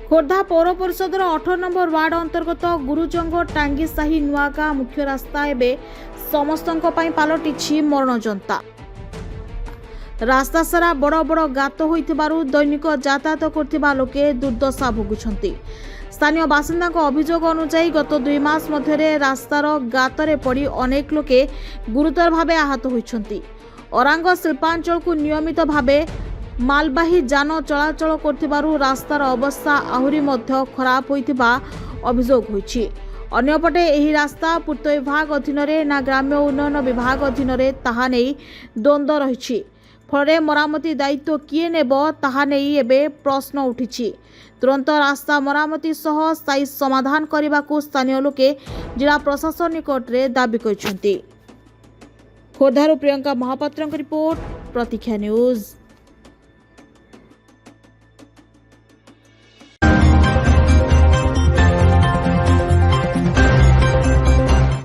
खोर्धा पौर परिषद 18 number ward अंतर्गत गुरुजंग टांगी साही नुआगाँ मुख्य रास्ता एवं समस्त पलटि मरण जंता। रास्ता सारा बड़ बड़ गात होइथिबारु दैनिक यातायात करथिबा लोके दुर्दशा भोगुछंती। स्थानीय बासिंदा अभियोग अनुसार गत 2 मास मध्य रास्तार गातरे पड़ी अनेक लोके गुरुतर भावे आहत होइछंती। अरांग शिल्पांचल को नियमित भावे मालबाही जान चलाचल करथिबारु रास्तार अवस्था आहुरी मध्य खराब होइथिबा अभियोग होइछि। अन्यपटे एही रास्ता पूर्त विभाग अधीन ना ग्राम्य उन्नयन विभाग अधीन ताहा नेई द्वंद्व रहिछि। फल मरामती दायित्व किए नेब ताहा नेई एबे प्रश्न उठिछि। तुरंत रास्ता मरामती सह स्थायी समाधान करने स्थानीय लोके जिला प्रशासन निकट में दाबी करिसेंति। खोर्धारू प्रियंका महापात्रଙ୍କ रिपोर्ट प्रतीक्षा न्यूज।